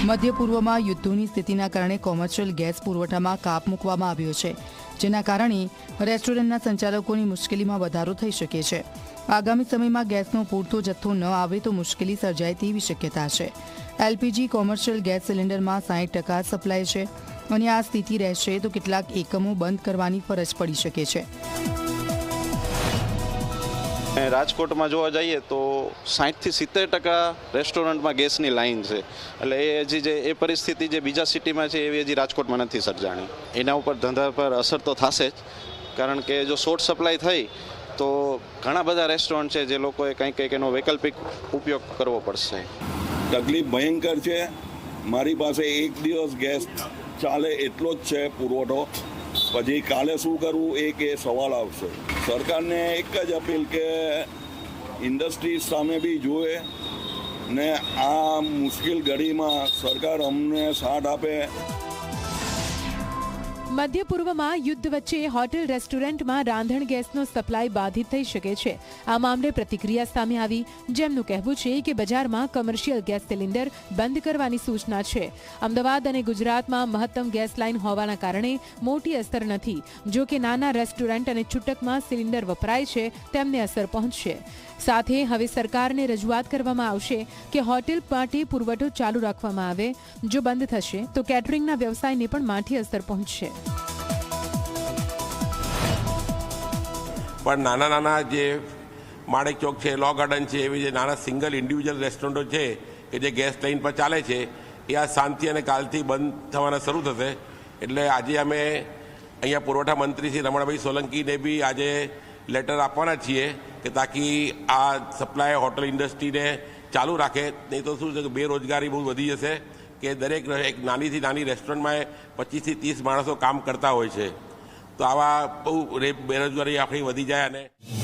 મધ્ય પૂર્વમાં યુદ્ધોની સ્થિતિના કારણે કોમર્શિયલ ગેસ પુરવઠામાં કાપ મૂકવામાં આવ્યો છે, જેના કારણે રેસ્ટોરન્ટના સંચાલકોની મુશ્કેલીમાં વધારો થઈ શકે છે. આગામી સમયમાં ગેસનો પૂરતો જથ્થો ન આવે તો મુશ્કેલી સર્જાય તેવી શક્યતા છે. એલપીજી કોમર્શિયલ ગેસ સિલિન્ડરમાં 60% સપ્લાય છે અને આ સ્થિતિ રહેશે તો કેટલાક એકમો બંધ કરવાની ફરજ પડી શકે છે. રાજકોટમાં જોવા જઈએ તો 60 થી 70% રેસ્ટોરન્ટમાં ગેસની લાઈન છે. એટલે એ હજી એ પરિસ્થિતિ જે બીજા સિટીમાં છે એવી હજી રાજકોટમાં નથી સર્જાણી. એના ઉપર ધંધા પર અસર તો થશે જ, કારણ કે જો શોર્ટ સપ્લાય થઈ તો ઘણા બધા રેસ્ટોરન્ટ છે જે લોકોએ કંઈક એનો વૈકલ્પિક ઉપયોગ કરવો પડશે. તકલીફ ભયંકર છે. મારી પાસે એક દિવસ ગેસ ચાલે એટલો જ છે પુરવઠો. પછી કાલે શું કરવું એ સવાલ આવશે. સરકારને એક જ અપીલ કે ઇન્ડસ્ટ્રીઝ સામે બી જુએ ને આ મુશ્કેલ ઘડીમાં સરકાર અમને સાથ આપે. મધ્ય પૂર્વમાં યુદ્ધ વચ્ચે હોટેલ રેસ્ટોરન્ટમાં રાંધણ ગેસનો સપ્લાય બાધિત થઈ શકે છે. આ મામલે પ્રતિક્રિયા સામે આવી, જેમનું કહેવું છે કે બજારમાં કમર્શિયલ ગેસ સિલિન્ડર બંધ કરવાની સૂચના છે. અમદાવાદ અને ગુજરાતમાં મહત્તમ ગેસ લાઇન હોવાના કારણે મોટી અસર નથી. જો કે નાના રેસ્ટોરન્ટ અને છૂટકમાં સિલિન્ડર વપરાય છે તેમને અસર પહોંચશે. સાથે હવે સરકારને રજૂઆત કરવામાં આવશે કે હોટેલ માટે પુરવઠો ચાલુ રાખવામાં આવે. જો બંધ થશે તો કેટરિંગના વ્યવસાયને પણ માઠી અસર પહોંચશે. પણ નાના જે માણેક ચોક છે, લો ગાર્ડન છે, એવી જે નાના સિંગલ ઇન્ડિવિજ્યુઅલ રેસ્ટોરન્ટો છે કે જે ગેસ લાઇન પર ચાલે છે એ આ શાંતિ અને કાલથી બંધ થવાના શરૂ થશે. એટલે આજે અમે અહીંયા પુરવઠા મંત્રી શ્રી રમણભાઈ સોલંકીને બી આજે લેટર આપવાના છીએ કે તાકી આ સપ્લાય હોટલ ઇન્ડસ્ટ્રીને ચાલુ રાખે. નહીં તો શું છે કે બેરોજગારી બહુ વધી જશે કે દરેક એક નાનીથી નાની રેસ્ટોરન્ટમાં 25 થી 30 માણસો કામ કરતા હોય છે. તો આવા બહુ બેરોજગારી આપણી વધી જાય. અને